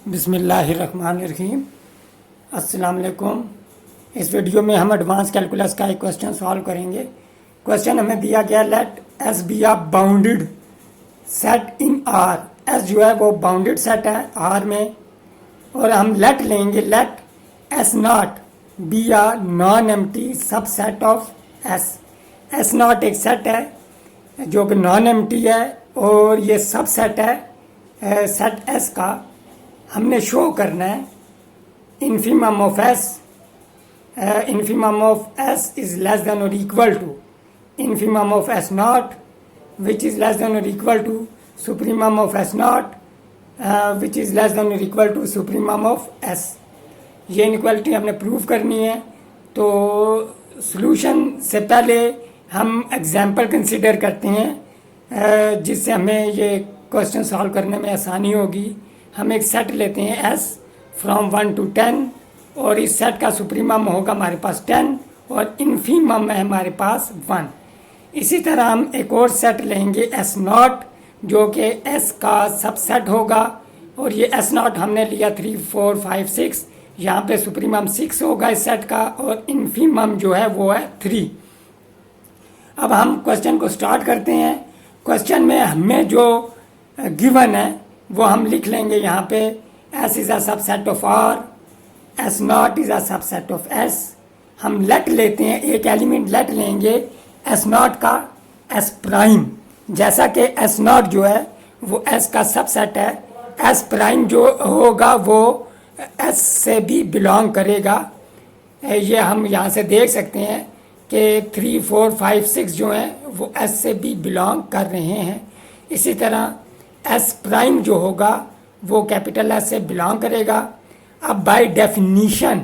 बिस्मिल्लाहिर्रहमानिर्रहीम। अस्सलाम वालेकुम। इस वीडियो में हम एडवांस कैलकुलस का एक क्वेश्चन सॉल्व करेंगे। क्वेश्चन हमें दिया गया let S be a bounded set in R. S जो है वो बाउंडेड सेट है आर में, और हम लेट लेंगे let S not be a non empty subset of S. S not एक सेट है जो कि नॉन एम्प्टी है और ये सब सेट है सेट एस का। हमने शो करना है infimum of S, infimum of S is less than और equal to infimum of S not which is less than और equal to supremum of S not which is less than और equal to supremum of S. ये inequality हमने prove करनी है। तो solution से पहले हम एग्जाम्पल कंसिडर करते हैं जिससे हमें ये क्वेश्चन सॉल्व करने में आसानी होगी। हम एक सेट लेते हैं एस फ्रॉम 1 to 10 और इस सेट का सुप्रीमम होगा हमारे पास 10 और इन्फीमम है हमारे पास 1। इसी तरह हम एक और सेट लेंगे एस नॉट जो कि एस का सबसेट होगा, और ये एस नॉट हमने लिया 3 4 5 6। यहाँ पे सुप्रीमम 6 होगा इस सेट का और इन्फीमम जो है वो है 3। अब हम क्वेश्चन को स्टार्ट करते हैं। क्वेश्चन में हमें जो गिवन है वो हम लिख लेंगे यहाँ पे S is a subset of R, S not is a subset of S. हम लेट लेते हैं, एक एलिमेंट लेट लेंगे एस नॉट का एस प्राइम। जैसा कि एस नॉट जो है वो एस का सबसेट है, एस प्राइम जो होगा वो एस से भी बिलोंग करेगा। ये हम यहाँ से देख सकते हैं कि 3 4 5 6 जो हैं वो एस से भी बिलोंग कर रहे हैं। इसी तरह एस प्राइम जो होगा वो कैपिटल एस से बिलोंग करेगा। अब बाय डेफिनीशन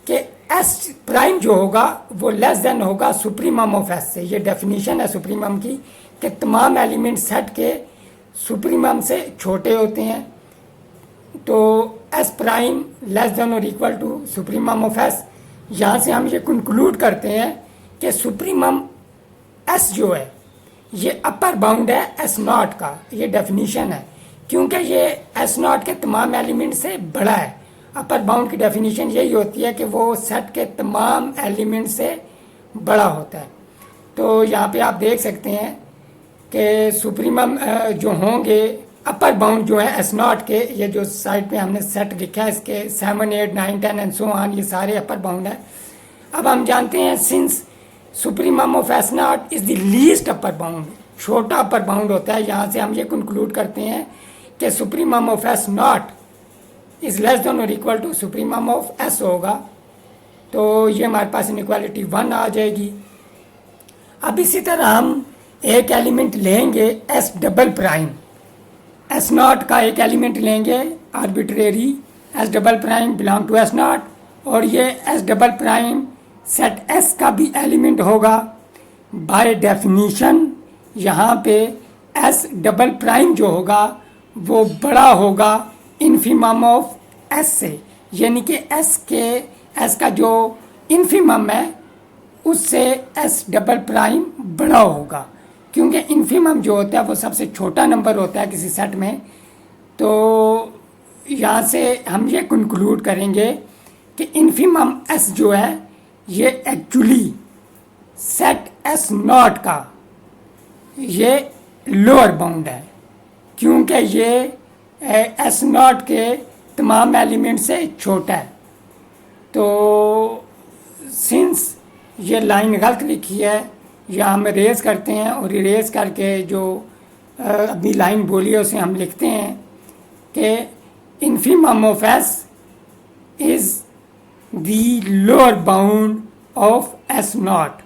कि एस प्राइम जो होगा वो लेस देन होगा सुप्रीमम ऑफ एस से। ये डेफिनीशन है सुप्रीमम की कि तमाम एलिमेंट सेट के सुप्रीमम से छोटे होते हैं। तो एस प्राइम लेस देन और equal to supremum of S. यहाँ से हम ये कंक्लूड करते हैं कि सुप्रीमम एस जो है ये अपर बाउंड है एस नॉट का। ये डेफिनीशन है क्योंकि ये एस नॉट के तमाम एलिमेंट से बड़ा है। अपर बाउंड की डेफिनीशन यही होती है कि वो सेट के तमाम एलिमेंट से बड़ा होता है। तो यहाँ पे आप देख सकते हैं कि सुप्रीमम जो होंगे अपर बाउंड जो है एस नॉट के, ये जो साइड पे हमने सेट लिखा है इसके 7 8 9 10 एंड सो ऑन, ये सारे अपर बाउंड है। अब हम जानते हैं since supremum of S not is the least upper bound, छोटा अपर बाउंड होता है। यहाँ से हम ये कंक्लूड करते हैं कि supremum of S not is less than और equal to supremum of S होगा। तो ये हमारे पास इनइक्वालिटी 1 आ जाएगी। अब इसी तरह हम एक एलिमेंट लेंगे S double prime. S not का एक एलिमेंट लेंगे arbitrary, S double prime belong to S not, और ये S double prime set S का भी एलिमेंट होगा। बाय डेफिनीशन यहाँ पे एस डबल प्राइम जो होगा वो बड़ा होगा इन्फीमम ऑफ एस से, यानी कि एस का जो इन्फीमम है उससे एस डबल प्राइम बड़ा होगा, क्योंकि इन्फीमम जो होता है वो सबसे छोटा नंबर होता है किसी सेट में। तो यहाँ से हम ये कंक्लूड करेंगे कि इन्फीमम एस जो है ये एक्चुअली सेट एस नॉट का ये लोअर बाउंड है, क्योंकि ये एस नॉट के तमाम एलिमेंट से छोटा है। तो सिंस ये लाइन गलत लिखी है, या हम इरेज करते हैं और इरेज करके जो अभी लाइन बोली है उसे हम लिखते हैं कि infimum of S is the lower bound of S not.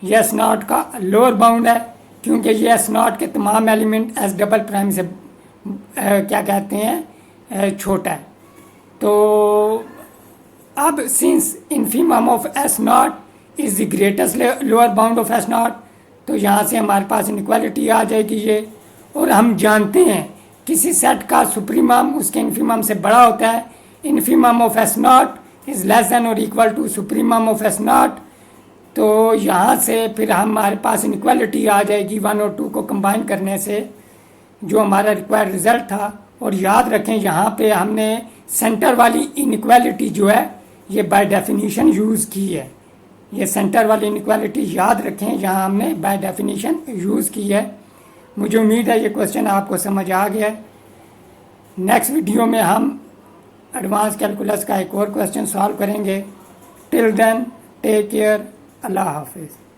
ये एस नॉट का लोअर बाउंड है क्योंकि ये एस नॉट के तमाम एलिमेंट एस डबल प्राइम से क्या कहते हैं छोटा है। तो अब since infimum of S not is the greatest lower bound of S not, तो यहाँ से हमारे पास इनइक्वालिटी आ जाएगी ये। और हम जानते हैं किसी सेट का सुप्रीमम उसके इन्फीमम से बड़ा होता है। Infimum of S not is less than और equal to supremum of S not. तो यहाँ से फिर हमारे पास इनइक्वालिटी आ जाएगी 1 और 2 को कंबाइन करने से। जो हमारा रिक्वायर्ड रिज़ल्ट था और याद रखें यहाँ पे हमने सेंटर वाली इनइक्वालिटी जो है ये बाय डेफिनेशन यूज़ की है। ये सेंटर वाली इनइक्वालिटी याद रखें, यहाँ हमने बाय डेफिनेशन यूज़ की है। मुझे उम्मीद है ये क्वेश्चन आपको समझ आ गया है। नेक्स्ट वीडियो में हम एडवांस कैलकुलस का एक और क्वेश्चन सॉल्व करेंगे। टिल देन टेक केयर, अल्लाह हाफिज़।